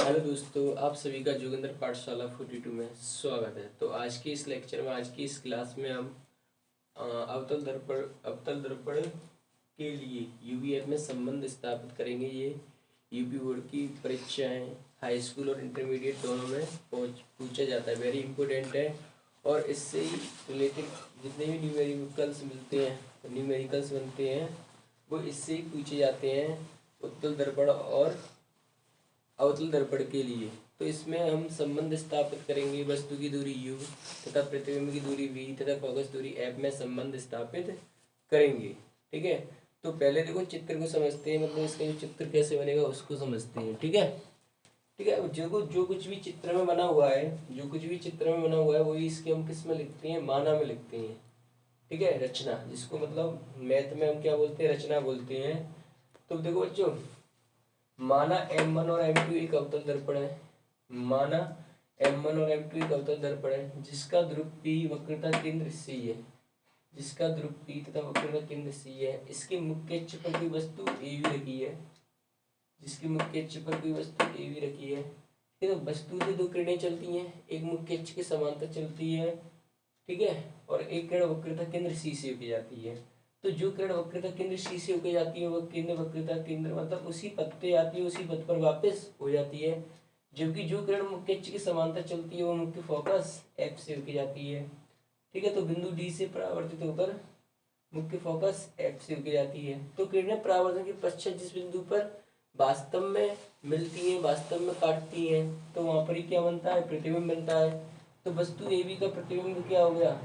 Hello दोस्तों, आप सभी का जोगिंदर पाठशाला 42 में स्वागत है। तो आज के इस लेक्चर में, आज की इस क्लास में हम अवतल दर्पण के लिए यूवीएफ में संबंध स्थापित करेंगे। ये यूपी बोर्ड की परीक्षाएं हाई स्कूल और इंटरमीडिएट दोनों में पूछा जाता है, वेरी इंपॉर्टेंट है। और इससे ही रिलेटेड जितने भी न्यूमेरिकल्स बनते हैं वो इससे ही पूछे जाते हैं, उत्तल दर्पण और अवतल दर्पण के लिए। तो इसमें हम संबंध स्थापित करेंगे, वस्तु की दूरी u तथा प्रतिबिंब की दूरी v तथा फोकस दूरी f में संबंध स्थापित करेंगे। ठीक है, तो पहले देखो चित्र को समझते हैं, मतलब इसका जो चित्र कैसे बनेगा उसको समझते हैं। ठीक है, ठीक है। जो कुछ भी चित्र में बना हुआ है, वही इसके हम किस में लिखते हैं, माना में लिखते हैं। ठीक है, रचना, जिसको मतलब मैथ में हम क्या बोलते हैं, रचना बोलते हैं। तो देखो बच्चों, माना M1 और M2 एक अवतल दर्पण है। माना M1 और M2 एक अवतल दर्पण है जिसका ध्रुव P वक्रता केंद्र C है। तथा वक्रता केंद्र C है। इसके मुख्य अक्ष पर कोई वस्तु AB रखी है। तो वस्तु से दो किरणें चलती हैं, एक मुख्य अक्ष के समांतर चलती है, ठीक है, और एक किरण वक्रता केंद्र C से होकर जाती है। तो जो किरण वक्रता केंद्र C से होकर जाती है वह वक्रता केंद्र मतलब उसी पथ पे आती है, उसी पथ पर वापस हो जाती है। जबकि जो किरण मुख्य अक्ष के समांतर चलती है वो मुख्य फोकस F से होकर जाती है। ठीक है, तो बिंदु D से परावर्तित होकर मुख्य फोकस F से होकर जाती है। तो किरणें परावर्तन के पश्चात जिस बिंदु पर वास्तव में मिलती हैं, वास्तव में काटती हैं, तो वहां पर ही क्या बनता है, प्रतिबिंब बनता है। तो वस्तु AB का प्रतिबिंब क्या हो गया,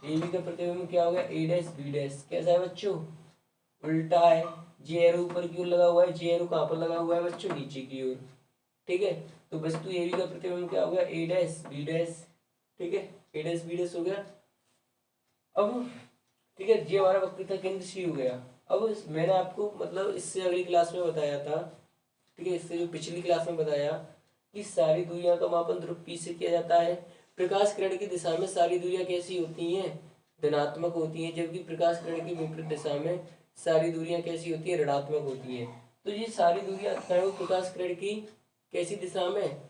AB का प्रतिबिंब क्या हो गया, A डैश B डैश। कैसा है बच्चों, उल्टा है। जे एरो ऊपर की ओर लगा हुआ है, जे एरो कहाँ पर लगा हुआ है बच्चों, नीचे की ओर। ठीक है, तो वस्तु AB का प्रतिबिंब क्या हो गया, A डैश B डैश। ठीक है, A डैश B डैश हो गया। अब ठीक है, ये हमारा वक्रता केंद्र C हो गया। अब मैंने आपको मतलब इससे अगली क्लास में बताया था, ठीक है, इससे जो पिछली क्लास में बताया कि सारी दूरियां का मापन ध्रुव P से किया जाता है। प्रकाश किरण की दिशा में सारी दूरियां कैसी होती हैं, धनात्मक होती हैं, जबकि प्रकाश किरण की विपरीत दिशा में सारी दूरियां कैसी होती हैं, ऋणात्मक होती हैं। तो ये सारी दूरियां प्रकाश किरण की कैसी दिशा में,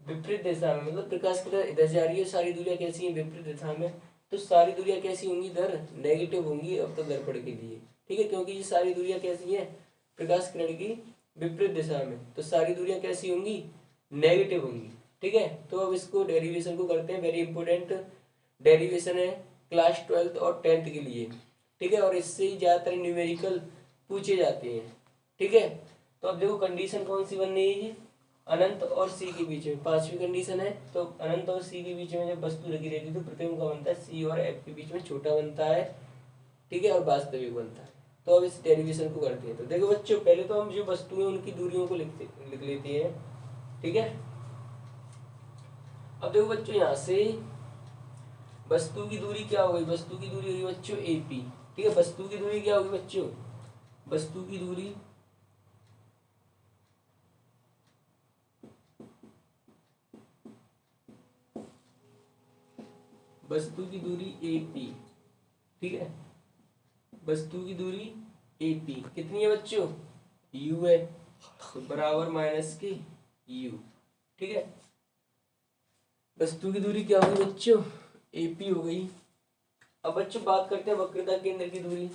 विपरीत दिशा में, मतलब प्रकाश किरण इधर जा रही है, सारी दूरियां कैसी हैं, विपरीत दिशा में। तो सारी दूरियां कैसी होंगी, इधर नेगेटिव होंगी अवतल दर्पण के लिए। ठीक है, क्योंकि ये सारी दूरियां कैसी हैं, प्रकाश किरण की विपरीत दिशा में, तो सारी दूरियां कैसी होंगी, नेगेटिव होंगी। ठीक है, तो अब इसको डेरिवेशन को करते हैं, वेरी इंपॉर्टेंट डेरिवेशन है क्लास 12th और 10th के लिए। ठीक है, और इससे ही ज्यादातर न्यूमेरिकल पूछे जाते हैं। ठीक है, तो अब देखो कंडीशन कौन सी बन रही है, अनंत और सी के बीच में पांचवी कंडीशन है। तो अनंत और सी के बीच में जब वस्तु लगी रहती है तो प्रतिबिंब का बनता है सी और एफ के बीच में छोटा बनता है। ठीक है, और वास्तविक बनता है। तो अब इस डेरिवेशन को करते हैं। तो देखो बच्चों, पहले तो हम जो वस्तु है उनकी दूरियों को लिख लेते हैं। ठीक है, अब देखो बच्चों, यहाँ से वस्तु की दूरी क्या होगी, वस्तु की दूरी होगी बच्चों AP। ठीक है, वस्तु की दूरी क्या होगी बच्चों, वस्तु की दूरी AP। ठीक है, वस्तु की दूरी AP कितनी है बच्चों, U है, तो बराबर माइनस के U। ठीक है, वस्तु की दूरी क्या होगी बच्चों, AP हो गई। अब बच्चों बात करते हैं वक्रता केंद्र की दूरी।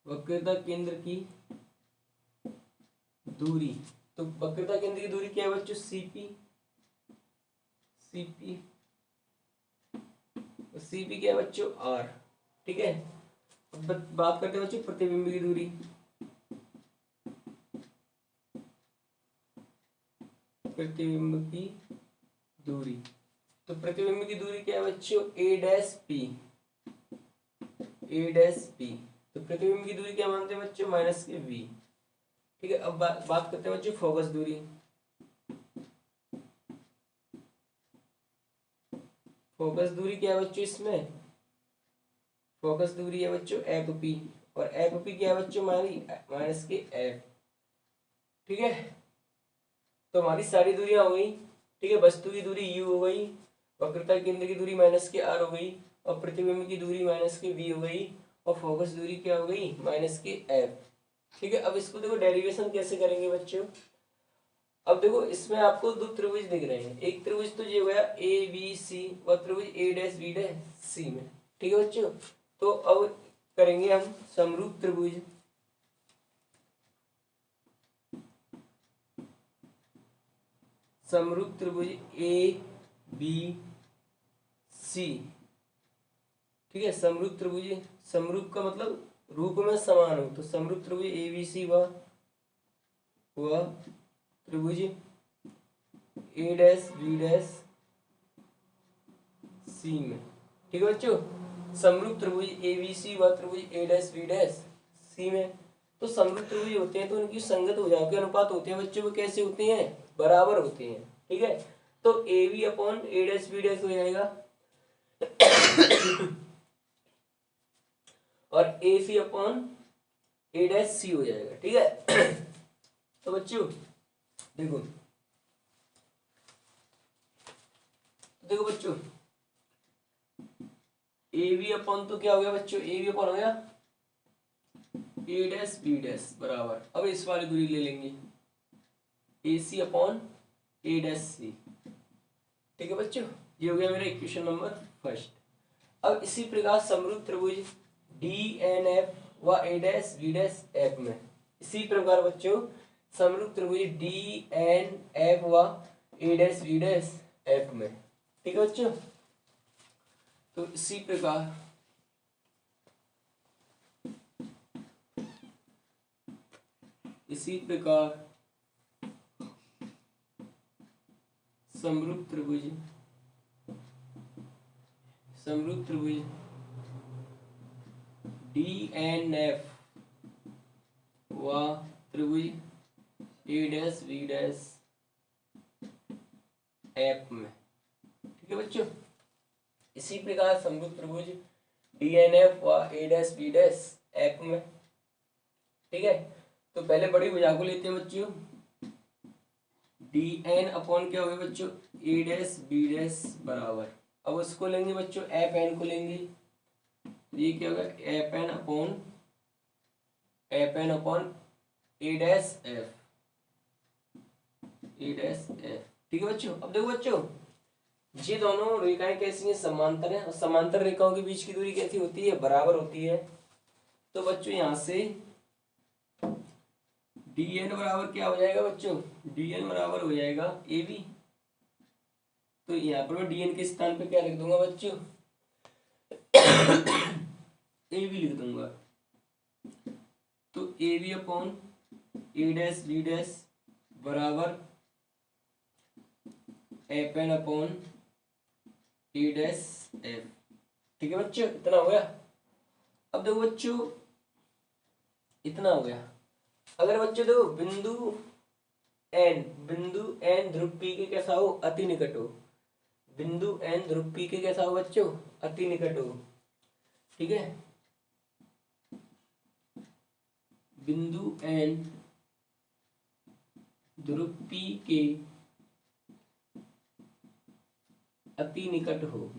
वक्रता केंद्र की दूरी, तो वक्रता केंद्र की दूरी क्या है बच्चों, CP क्या है बच्चों, R। ठीक है, अब बात करते हैं बच्चों प्रतिबिंब की दूरी। प्रतिबिंब की दूरी, तो प्रतिबिंब की दूरी क्या है बच्चों, A डैश P। तो प्रतिबिंब की दूरी क्या मानते हैं बच्चों, माइनस के V। ठीक है, अब बात करते हैं बच्चों फोकस दूरी। फोकस दूरी क्या है बच्चों, इसमें फोकस दूरी है बच्चों FP, और FP क्या है बच्चों, माइनस के F। ठीक है, तो हमारी सारी दूरियां हो गई। ठीक है, वस्तु की दूरी U हो गई, वक्रता केंद्र की दूरी माइनस के R हो गई, और प्रतिबिंब की दूरी माइनस के V हो गई, और फोकस दूरी क्या हो गई माइनस के एफ। ठीक है, अब इसको देखो डेरिवेशन कैसे करेंगे बच्चों। अब देखो इसमें आपको दो त्रिभुज दिख रहे हैं, एक त्रिभुज तो ये हो गया ए बी सी व त्रिभुज ए डैश बी डैश सी में। ठीक है बच्चों, तो अब करेंगे हम समरूप त्रिभुज। समरूप त्रिभुज ए बी सी। ठीक है, समरूप त्रिभुज, समरूप का मतलब रूप में समान हो, तो समरूप त्रिभुज ए बी सी व त्रिभुज ए डैश बी डैश सी में। ठीक है बच्चों, समरूप त्रिभुज ए बी सी व त्रिभुज ए डैश बी डैश सी में। तो समरूप त्रिभुज होते हैं तो उनकी संगत भुजाओं के अनुपात होते हैं बच्चों, वो कैसे होते हैं बराबर होते हैं। ठीक है, तो A B upon A dash B dash हो जाएगा और ए सी अपॉन ए डैश सी हो जाएगा। ठीक है तो बच्चों देखो, देखो बच्चों ए बी अपॉन तो क्या हो गया बच्चों, ए बी अपॉन हो गया ए डैश बी डैश बराबर, अब इस वाली दूरी ले लेंगे ए सी अपॉन ए डैश सी। ठीक है बच्चों, ये हो गया मेरा इक्वेशन नंबर फर्स्ट। अब इसी प्रकार समरूप त्रिभुज डी एन एफ व ए डैश बी डैश एफ में, इसी प्रकार बच्चों समरूप त्रिभुज डी एन एफ व ए डैश बी डैश एफ में। ठीक है बच्चों, तो इसी प्रकार समरूप त्रिभुज डी एन एफ व त्रिभुज ए डैश बी डैश एफ में। ठीक है बच्चों, इसी प्रकार समरूप त्रिभुज डी एन एफ व ए डैश बी डैश एफ में। ठीक है, तो पहले बड़ी भुजा को लेते हैं बच्चों, डी एन अपॉन क्या होगा बच्चों ए डैश बी डैश बराबर, अब उसको लेंगे बच्चों एफ एन को लेंगे, ये क्या होगा F N upon A dash F, A dash F. ठीक है बच्चों, अब देखो बच्चों ये दोनों रेखाएं कैसी हैं समांतर हैं, और समांतर रेखाओं के बीच की दूरी कैसी होती है बराबर होती है। तो बच्चों यहाँ से डी एन बराबर क्या हो जाएगा बच्चों, डी एन बराबर हो जाएगा ए बी, तो यहाँ पर मैं डी एन के स्थान पे क्या लिख दूंगा बच्चों ए बी लिख दूंगा, तो A B upon A dash B dash बराबर F N upon A dash F. ठीक है बच्चों, इतना हो गया। अब देखो बच्चों इतना हो गया, अगर बच्चों देखो बिंदु एन ध्रुव पी के कैसा हो अति निकट हो, बिंदु एन ध्रुव पी के कैसा हो बच्चों अति निकट हो। ठीक है, बिंदु एन ध्रुव पी के अति निकट हो,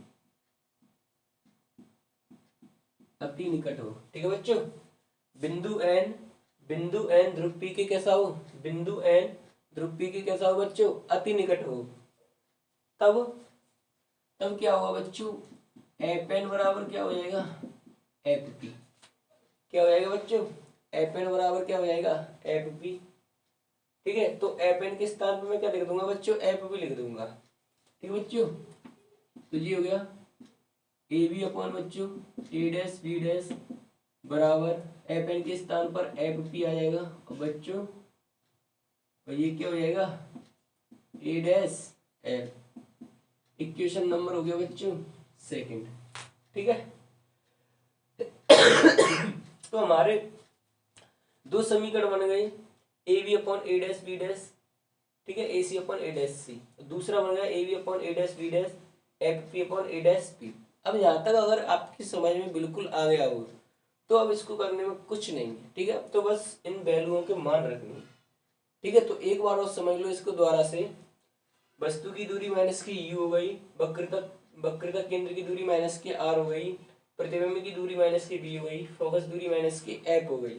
अति निकट हो। ठीक है बच्चों, बिंदु एन ध्रुव पी के कैसा हो, बिंदु एन ध्रुव पी के कैसा हो बच्चों अति निकट हो, तब क्या होगा बच्चों एफ एन बराबर क्या हो जाएगा एफ पी, क्या हो जाएगा बच्चों एफ एन बराबर क्या हो जाएगा एफ पी। ठीक है, तो एफ एन के स्थान पर मैं क्या लिख दूंगा बच्चों एफ पी लिख दूंगा। ठीक है बच्चों, तो ये हो गया ए बी अपॉन बच्चों ए डैश बी डैश बराबर एफ एन के स्थान पर एफ पी आ जाएगा, और बच्चों और ये क्या हो जाएगा ए डैश एफ। इक्वेशन नंबर हो गया बच्चों सेकंड। ठीक है तो हमारे दो समीकरण बन गए, A B upon A dash B dash, ठीक है, ए सी अपॉन ए डैश सी। दूसरा बन गया A B upon A dash B dash F P upon A dash P. अब यहाँ तक अगर आपकी समझ में बिल्कुल आ गया हो तो अब इसको करने में कुछ नहीं है। ठीक है, अब तो बस इन वैल्यूओं के मान रखने हैं। ठीक है, तो एक बार और समझ लो इसको दोबारा से। वस्तु की दूरी माइनस की यू हो गई, वक्रता केंद्र की दूरी माइनस की आर हो गई, प्रतिबिंब की दूरी माइनस की बी हो गई, फोकस दूरी माइनस की एफ हो गई।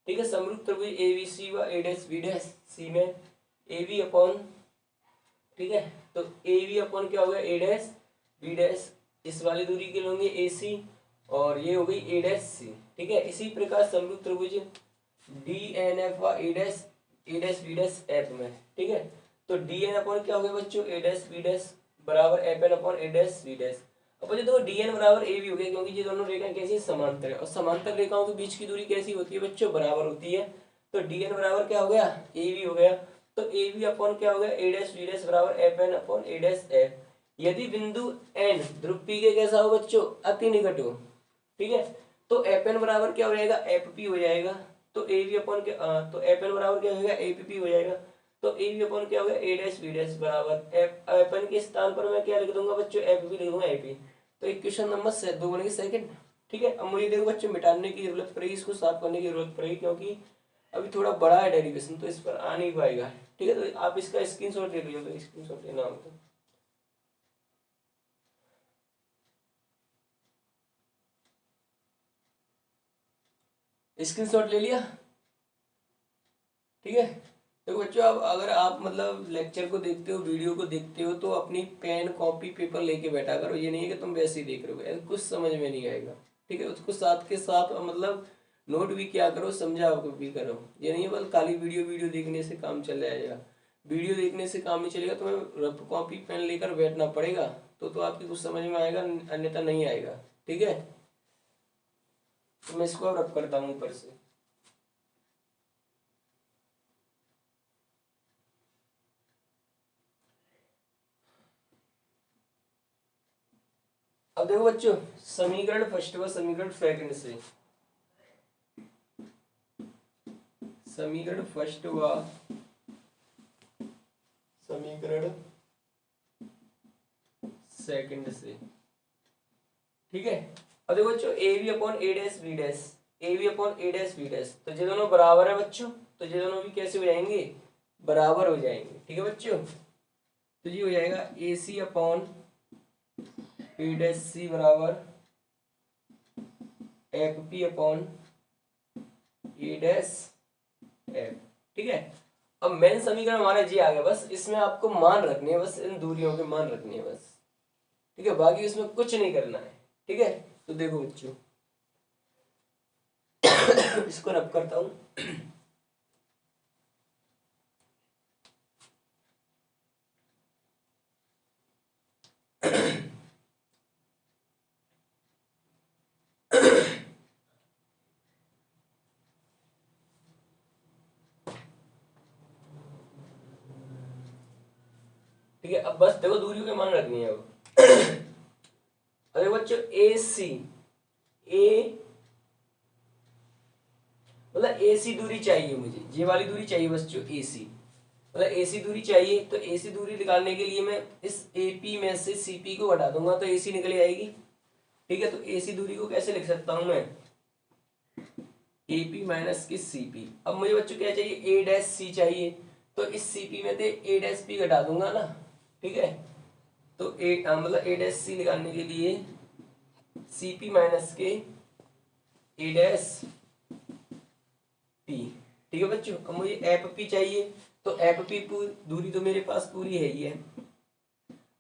ठीक है, समरूप त्रिभुज ए बी सी व ए डैश बी डैश सी में ए बी अपॉन, ठीक है, तो ए बी अपॉन क्या हो गया ए डैश बी डैश, इस वाली दूरी के होंगे ए सी और ये हो गई ए डैश सी। ठीक है, इसी प्रकार समरूप त्रिभुज डी एन एफ व ए डैश बी डैश एफ में, ठीक है, तो डी एन अपॉन क्या हो गया बच्चों ए डैश बी डैश बराबर F N upon A dash B dash. अब बच्चों देखो डी एन बराबर ए बी हो गया, क्योंकि ये दोनों रेखाएं कैसी समांतर है और समांतर रेखाओं के बीच की दूरी कैसी होती है बच्चों, बराबर होती है। तो डी एन बराबर क्या हो गया ए बी हो गया, तो ए बी अपॉन क्या हो गया ए डैश बी डैश बराबर F N upon A dash F. यदि बिंदु एन ध्रुव पी के कैसा हो बच्चों, अति निकट हो, ठीक है, तो एफ एन बराबर क्या हो जाएगा एफ पी हो जाएगा, तो ए बी अपॉन क्या, तो एफ एन बराबर क्या हो जाएगा ए पी पी हो जाएगा, तो ए बी अपॉन क्या हो गया ए डैश बी डैश बराबर एफ एन के स्थान पर मैं क्या लिख दूंगा बच्चों एफ बी लिख दूंगा ए पी। तो इक्वेशन नंबर 2 बनेगी सेकंड। ठीक है, अब मुझे देखो बच्चों मिटाने की जरूरत पड़ेगी, इसको साफ करने की जरूरत पड़ेगी, क्योंकि अभी थोड़ा बड़ा है डेरिवेशन, तो इस पर आ नहीं पाएगा। ठीक है, तो आप इसका स्क्रीनशॉट ले लीजिए, तो स्क्रीनशॉट लेना होगा। स्क्रीनशॉट ले लिया, ठीक है। देखो बच्चों, अब अगर आप मतलब लेक्चर को देखते हो, वीडियो को देखते हो, तो अपनी पेन कॉपी पेपर लेके बैठा करो, ये नहीं है कि तुम वैसे ही देख रहे हो, कुछ समझ में नहीं आएगा। ठीक है, उसको साथ के साथ मतलब नोट भी क्या करो, समझा भी करो, ये नहीं है बस खाली वीडियो वीडियो देखने से काम चल जाएगा। वीडियो देखने से काम नहीं चलेगा, तुम्हें रफ कॉपी पेन लेकर बैठना पड़ेगा, तो आपकी कुछ समझ में आएगा, अन्यथा नहीं आएगा। ठीक है, तो मैं इसको अब रफ करता हूँ ऊपर से। अब देखो बच्चों, समीकरण फर्स्ट व समीकरण सेकंड से, समीकरण फर्स्ट व समीकरण सेकंड से, ठीक है। अब देखो बच्चों A B upon A dash B dash, A B upon A dash B dash, तो ये दोनों बराबर है बच्चों, तो ये दोनों भी कैसे हो जाएंगे, बराबर हो जाएंगे। ठीक है बच्चों, तो ये हो जाएगा ए सी अपॉन ए डैश सी बराबर F P upon A dash F. ठीक है, अब मेन समीकरण हमारा जी आ गया, बस इसमें आपको मान रखनी है, बस इन दूरियों के मान रखनी है बस। ठीक है, बाकी इसमें कुछ नहीं करना है। ठीक है, तो देखो बच्चों इसको रब करता हूं। ठीक है, अब बस देखो दूरियों के मान रखनी है। अब अरे बच्चों ए सी, ए मतलब ए सी दूरी चाहिए मुझे, ये वाली दूरी चाहिए बच्चों ए सी, मतलब ए सी दूरी चाहिए। तो ए सी दूरी निकालने के लिए मैं इस ए पी में से सी पी को हटा दूंगा, तो ए सी निकल आएगी। ठीक है, तो ए सी दूरी को कैसे लिख सकता हूं मैं, ए पी माइनस की सी पी। अब मुझे बच्चों क्या चाहिए ए डैश सी चाहिए, तो इस सी पी में से ए डैश पी घटा दूंगा ना। ठीक है, तो ए मतलब ए डैश सी निकालने के लिए सी पी माइनस के ए डैश पी। ठीक है बच्चों, अब मुझे एफ पी चाहिए, तो एफ पी दूरी तो मेरे पास पूरी है ही है।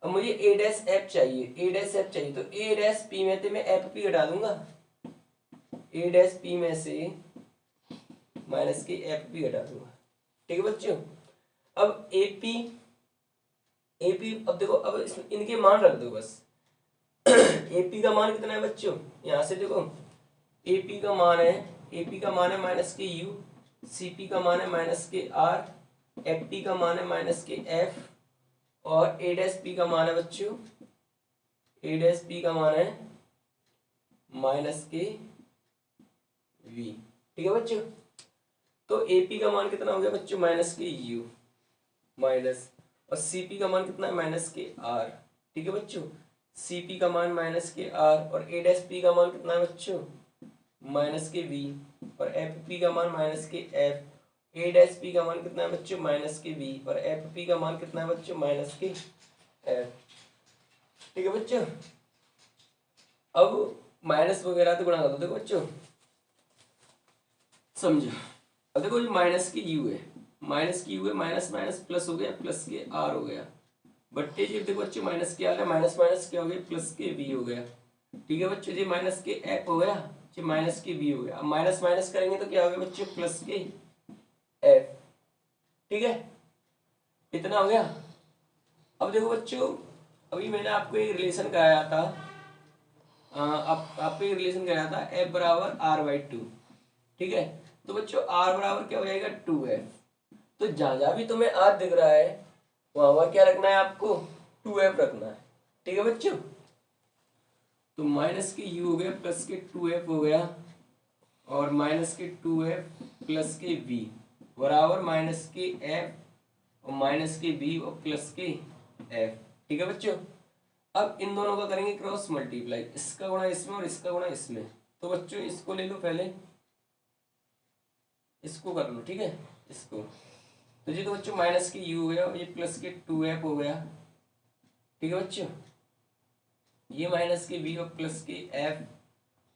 अब मुझे ए डैश एफ चाहिए, ए डैश एफ चाहिए, तो ए डैश पी में से मैं एफ पी घटा दूंगा, ए डैश पी में से माइनस के एफ पी घटा दूंगा। ठीक है बच्चों, अब ए पी अब देखो, अब इनके मान रख दो बस। ए पी का मान कितना है बच्चों, यहां से देखो ए पी का मान है, ए पी का मान है माइनस के यू, सी पी का मान है माइनस के आर, एफ पी का मान है माइनस के एफ, और ए डैश पी का मान है बच्चों, ए डैश पी का मान है माइनस के वी। ठीक है बच्चों, तो ए पी का मान कितना हो गया बच्चों माइनस के यू माइनस, और सी पी का मान कितना है माइनस के आर। ठीक है बच्चों, सी पी का मान माइनस के आर, और ए डैश पी का मान कितना है बच्चों माइनस के वी, और एफ पी का मान माइनस के एफ, ए डैश पी का मान कितना है बच्चों माइनस के वी, और एफ पी का मान कितना है बच्चों माइनस के एफ। ठीक है बच्चों, अब माइनस वगैरह तो गुणा कर दो। देखो बच्चों समझो, अब देखो जो माइनस की यू है, माइनस की यू है, माइनस माइनस प्लस हो गया, प्लस के आर हो गया, बट्टे जी देखो बच्चों माइनस के आर है, माइनस माइनस क्या हो गया, प्लस के बी हो गया। ठीक है बच्चों, जी माइनस के एफ हो गया, जी माइनस के बी हो गया। अब माइनस माइनस करेंगे तो क्या हो गया बच्चों, प्लस के एफ। ठीक है, इतना हो गया। अब देखो बच्चों, अभी मैंने आपको एक रिलेशन कराया था, आपको एक रिलेशन कराया था एफ बराबर आर बाई टू। ठीक है, तो बच्चों आर बराबर क्या हो जाएगा, टू है। तो जहां जहां भी तुम्हें आर दिख रहा है वहां वहां क्या रखना है आपको, टू एफ रखना है। ठीक है बच्चों, तो माइनस के यू हो गया, प्लस के टू एफ हो गया, और माइनस के टू एफ प्लस के बी बराबर माइनस के एफ और माइनस के बी और प्लस के एफ। ठीक है बच्चों, अब इन दोनों का करेंगे क्रॉस मल्टीप्लाई, इसका गुणा इसमें और इसका गुणा इसमें। तो बच्चों इसको ले लो पहले, इसको कर लो। ठीक है, इसको तो जी तो बच्चों माइनस के यू हो गया, ये प्लस के टू एफ हो गया। ठीक है बच्चों, ये माइनस के बी और प्लस के एफ,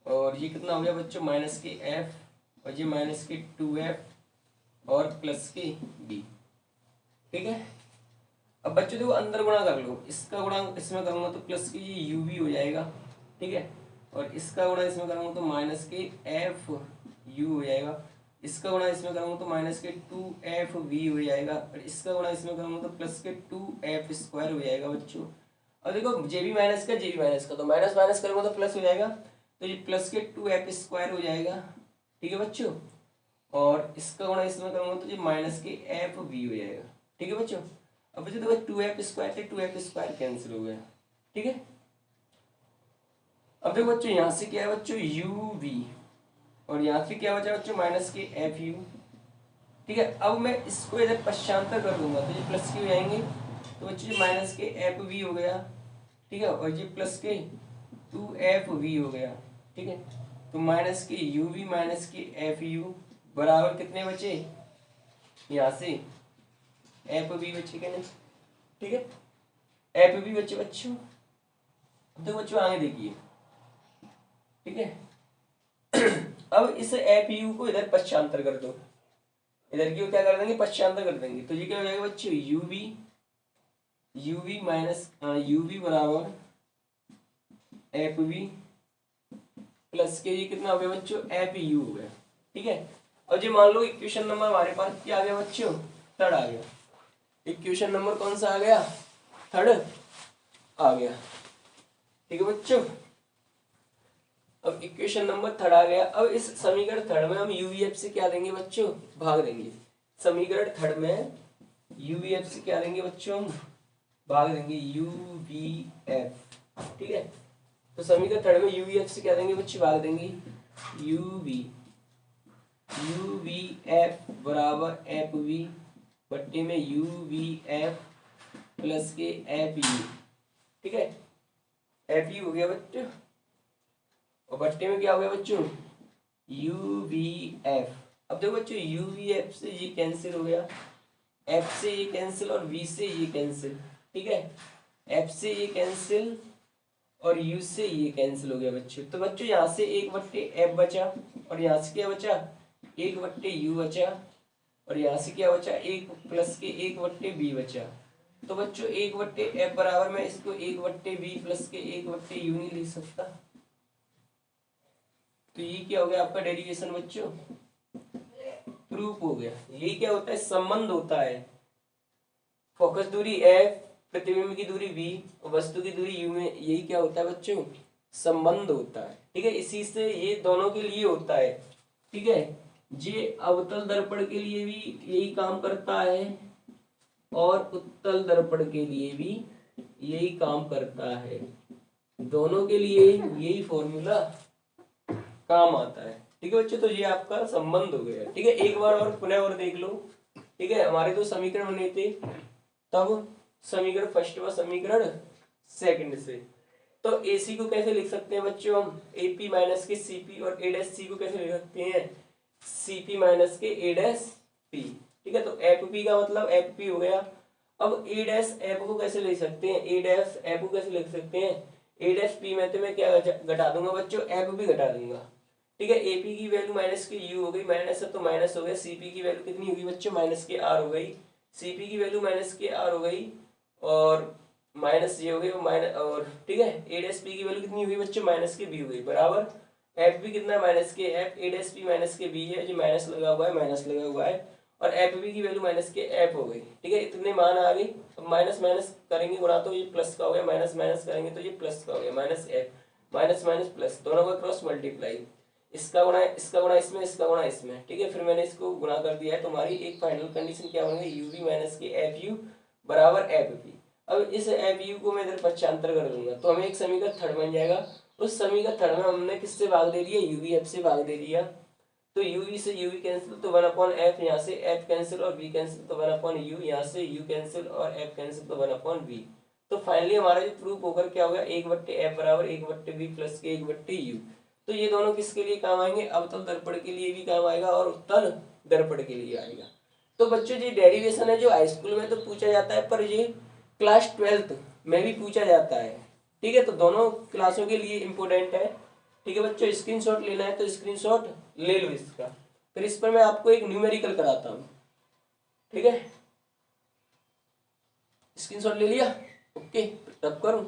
और ये कितना हो गया बच्चों, माइनस के एफ और ये माइनस के टू एफ और प्लस के बी। ठीक है, अब बच्चों देखो अंदर गुणा कर लो, इसका गुणा इसमें करूंगा तो प्लस के ये यू भी हो जाएगा। ठीक है, और इसका गुणा इसमें करूंगा तो माइनस के एफ यू हो जाएगा, इसका गुणा इसमें करूंगा तो माइनस के टू एफ वी हो जाएगा, और इसका गुणा इसमें करूंगा तो प्लस के टू एफ स्क्वायर हो जाएगा बच्चों। और देखो जे भी माइनस का जे भी माइनस का, तो माइनस माइनस करूंगा तो प्लस हो जाएगा, तो ये प्लस के टू एफ स्क्वायर हो जाएगा। ठीक है बच्चों, और इसका गुणा इसमें करूंगा तो ये माइनस के एफ वी हो जाएगा। ठीक है बच्चों, अब बच्चों देखो टू एफ स्क्वायर से टू एफ स्क्वायर कैंसिल हो गया। ठीक है, अब देखो बच्चों यहाँ से क्या है बच्चों, यू वी, और यहाँ से क्या बचा बच्चों, माइनस के एफ यू। ठीक है, अब मैं इसको इधर पश्चांतर कर दूंगा तो ये प्लस के हो जाएंगे, तो बच्चों ये माइनस के एफ वी हो गया। ठीक है, और ये प्लस के टू एफ वी हो गया। ठीक है, तो माइनस के यू वी माइनस के एफ यू बराबर कितने बचे, यहाँ से एफ वी बचे क्या नहीं। ठीक है, एफ वी बचे बच्चों। तो बच्चों आगे देखिए। ठीक है, अब इस एफ यू को इधर पश्चांतर कर दो, इधर की क्या कर देंगे, पश्चांतर कर देंगे, तो ये क्या हो जाएगा बच्चों, U V minus U V बराबर एफ वी प्लस के ये कितना हो गया बच्चों, एफ यू हो गया। ठीक है, अब जी मान लो इक्वेशन नंबर हमारे पास क्या आ गया बच्चों, थर्ड आ गया। इक्वेशन नंबर कौन सा आ गया, थर्ड आ गया। ठीक है बच्चों, अब इक्वेशन नंबर थर्ड आ गया। अब इस समीकरण थर्ड में हम यूवीएफ से क्या देंगे बच्चों, भाग देंगे। समीकरण थर्ड में यूवीएफ से क्या देंगे बच्चों, हम भाग देंगे यूवीएफ। ठीक है, तो समीकरण थर्ड में यूवीएफ से क्या देंगे बच्चे, भाग देंगे यूवीएफ बराबर एफ वी बट्टे में यूवीएफ प्लस के एफ यू। ठीक है, एफ यू हो गया बच्चों, और बट्टे में क्या हो गया बच्चों, यूवीएफ। अब देखो बच्चों यूवीएफ से ये कैंसिल हो गया, एफ से ये कैंसिल और वी से ये कैंसिल। ठीक है, एफ से ये कैंसिल और यू से ये कैंसिल हो गया बच्चों। तो बच्चों यहाँ से एक बट्टे एफ बचा, और यहाँ से क्या बचा, एक बट्टे यू बचा, और यहाँ से क्या बचा, एक प्लस के एक बट्टे बी बचा। तो बच्चों एक बट्टे एफ बराबर मैं इसको एक बट्टे बी प्लस के एक बट्टे यू नहीं लिख सकता। तो ये क्या हो गया आपका डेरिवेशन बच्चों, प्रूफ हो गया। ये क्या होता है, संबंध होता है। फोकस दूरी एफ, प्रतिबिंब की दूरी v और वस्तु की दूरी u में यही क्या होता है बच्चों, संबंध होता है। ठीक है, इसी से ये दोनों के लिए होता है। ठीक है, ये अवतल दर्पण के लिए भी यही काम करता है और उत्तल दर्पण के लिए भी यही काम करता है। दोनों के लिए यही फॉर्मूला काम आता है। ठीक है बच्चों, तो ये आपका संबंध हो गया। ठीक है, एक बार और पुनः और देख लो। ठीक है, हमारे दो समीकरण बने थे तब, समीकरण फर्स्ट व समीकरण सेकंड से। तो AC को कैसे लिख सकते हैं बच्चों हम, AP माइनस के CP, और A डैश C को कैसे लिख सकते हैं, CP माइनस के A डैश P। ठीक है, तो FP का मतलब FP हो गया। अब A डैश F को कैसे लिख सकते हैं, A डैश F को कैसे लिख सकते हैं, ए डैश पी में तो मैं क्या घटा दूंगा बच्चों, एफ भी घटा दूंगा। ठीक है, एपी की वैल्यू माइनस के यू हो गई, माइनस है तो माइनस हो गया, सीपी की वैल्यू कितनी होगी बच्चों, माइनस के आर हो गई, सीपी की वैल्यू माइनस के आर हो गई और माइनस ये हो गई माइनस, और ठीक है ए डैश पी की वैल्यू कितनी हुई बच्चों, माइनस के बी हो गई, बराबर एफ भी कितना माइनस के एफ, ए डैश पी माइनस के बी है, जो माइनस लगा हुआ है, माइनस लगा हुआ है, और एफ बी की वैल्यू माइनस के एफ हो गई। ठीक है, इतने मान आ गई। अब माइनस माइनस करेंगे गुणा तो ये प्लस का हो गया, माइनस माइनस करेंगे तो ये प्लस का हो गया, minus F minus minus plus, दोनों का क्रॉस मल्टीप्लाई, इसका गुणा इसमें, इसका गुणा इसमें। ठीक है, फिर मैंने इसको गुणा कर दिया है, तुम्हारी एक फाइनल कंडीशन क्या बन गई, यू वी माइनस के एफ यू बराबर एफ पी। अब इस एफ यू को मैं इधर पक्षांतर कर दूंगा तो हमें एक समीकरण थर्ड बन जाएगा। उस समीकरण थर्ड में हमने किससे भाग दे दिया, यू वी एफ से भाग दे दिया, तो यू वी से यू वी कैंसिल तो वन अपॉन एफ, यहाँ से एफ कैंसिल और वी कैंसिल तो वन अपॉन यू, यहाँ से यू कैंसिल और एफ कैंसिल तो वन अपॉन वी। तो फाइनली हमारा जो प्रूफ होकर क्या होगा, एक बट्टे एफ बराबर एक बट्टे वी प्लस के एक बट्टे यू। तो ये दोनों किसके लिए काम आएंगे, अवतल दर्पण के लिए भी काम आएगा और उत्तल दर्पण के लिए आएगा। तो बच्चों ये डेरिवेशन है जो हाई स्कूल में तो पूछा जाता है, पर ये क्लास 12th में भी पूछा जाता है। ठीक है, तो दोनों क्लासों के लिए इम्पोर्टेंट है। ठीक है बच्चों, स्क्रीनशॉट लेना है तो स्क्रीनशॉट ले लो इसका। फिर इस पर मैं आपको एक न्यूमेरिकल कराता हूँ। ठीक है, स्क्रीनशॉट ले लिया, ओके तब करूँ।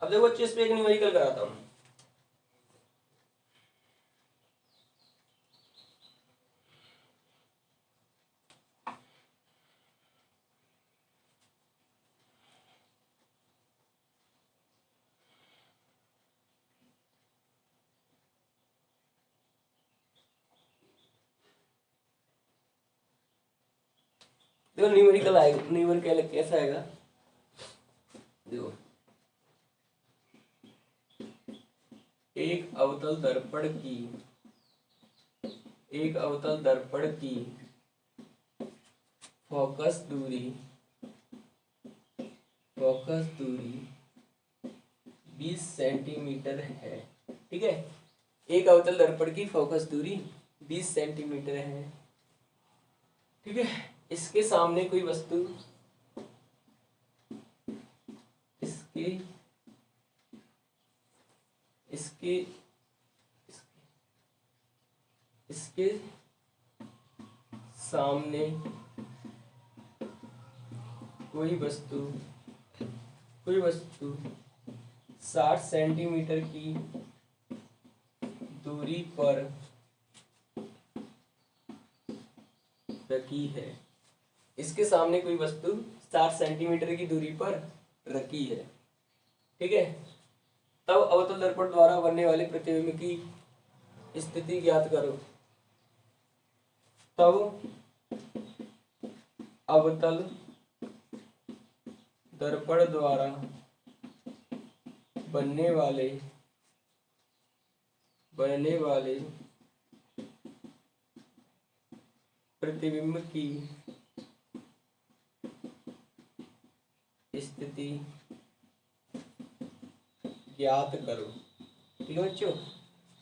अब देखो बच्चों, इस पे एक न्यूमेरिकल कराता हूँ। देखो न्यूमेरिकल आएगा, न्यूमेरिकल कैसा आएगा, देखो एक अवतल दर्पण की फोकस दूरी 20 सेंटीमीटर है। ठीक है, एक अवतल दर्पण की फोकस दूरी 20 सेंटीमीटर है। ठीक है, इसके सामने कोई वस्तु इसके सामने कोई वस्तु 60 सेंटीमीटर की दूरी पर रखी है। इसके सामने कोई वस्तु 60 सेंटीमीटर की दूरी पर रखी है। ठीक है, तब अवतल दर्पण द्वारा बनने वाले प्रतिबिंब की स्थिति ज्ञात करो। तब अवतल दर्पण द्वारा बनने वाले प्रतिबिंब की स्थिति ज्ञात करो। ठीक है बच्चों,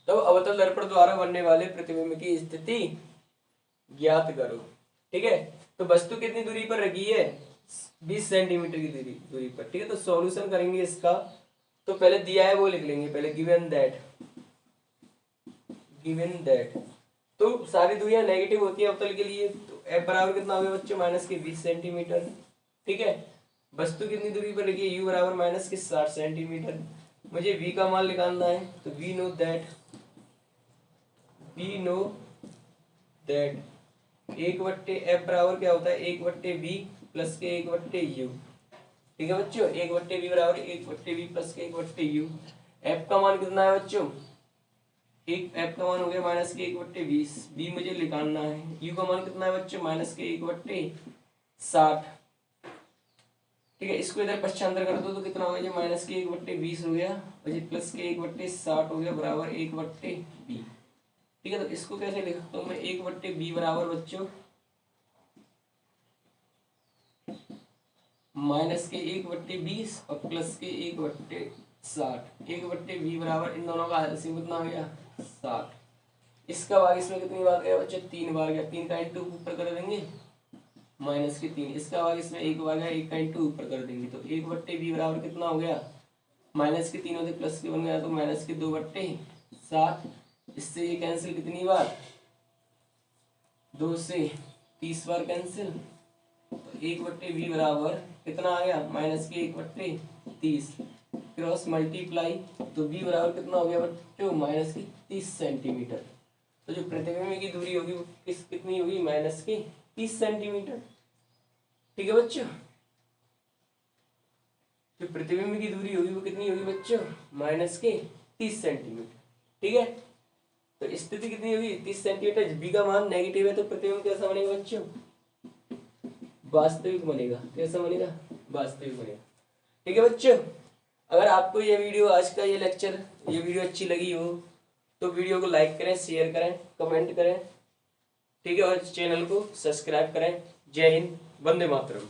तब अवतल दर्पण द्वारा बनने वाले प्रतिबिंब की स्थिति ज्ञात करो। ठीक है, तो वस्तु कितनी दूरी पर रखी है, 20 सेंटीमीटर की दूरी पर। ठीक है, तो सॉल्यूशन करेंगे इसका। तो पहले दिया है वो लिख लेंगे, पहले गिवन दैट तो सारी दूरियां नेगेटिव होती है अवतल के लिए, तो एफ बराबर कितना हो गया बच्चों, माइनस के 20 सेंटीमीटर। ठीक है, वस्तु कितनी दूरी पर रखी है, यू बराबर माइनस के 60 सेंटीमीटर। मुझे v का मान निकालना है, तो वी नो दैट 1/f बराबर क्या होता है, 1/v प्लस के 1/u। ठीक है बच्चों, 1/v बराबर 1/v प्लस के 1/u। f का मान कितना है बच्चों, f का मान हो गया माइनस के 1/20। v मुझे निकालना है, u का मान कितना है बच्चों, माइनस के 1/60। ठीक है, इसको इधर पक्षांतर कर दो तो कितना हो गया, माइनस के 1/20 हो गया और ये प्लस के 1/60 हो गया बराबर 1/b। ठीक है, तो इसको कैसे लिख सकता हूँ मैं, 1/b बराबर बच्चों माइनस के 1/20 और प्लस के 1/60। 1/b बराबर इन दोनों का एलसीएम कितना हो गया, 60। इसका भाग इसमें कितनी बार गया बच्चों, 3 बार गया। 3 का इंटू ऊपर कर देंगे -3। इसका भाग इसमें 1 भाग है, 1 का इंटू ऊपर कर देंगे तो 1/b बराबर कितना हो गया, -3 होते प्लस के बन गया तो -2/7। इससे ये कैंसिल कितनी बार, 2 से 30 बार कैंसिल। तो 1/b बराबर कितना आ गया, -1/30 क्रॉस मल्टीप्लाई। तो b बराबर कितना हो गया बच्चों, -30 सेंटीमीटर। तो जो प्रतिबिंब की दूरी होगी वो कितनी होगी, -30 सेंटीमीटर। ठीक है बच्चों, जो प्रतिबिंब की दूरी होगी वो कितनी होगी बच्चों, -30 सेंटीमीटर। ठीक है, तो स्थिति कितनी होगी, 30 सेंटीमीटर। बी का मान नेगेटिव है तो प्रतिबिंब कैसा बनेगा बच्चों, वास्तविक बनेगा। कैसा बनेगा, वास्तविक बनेगा। ठीक है बच्चों, अगर आपको ये वीडियो, आज का ये लेक्चर, ये वीडियो अच्छी लगी हो तो वीडियो को लाइक करें, शेयर करें, कमेंट करें। ठीक है, और चैनल को सब्सक्राइब करें। जय हिंद, वंदे मातरम।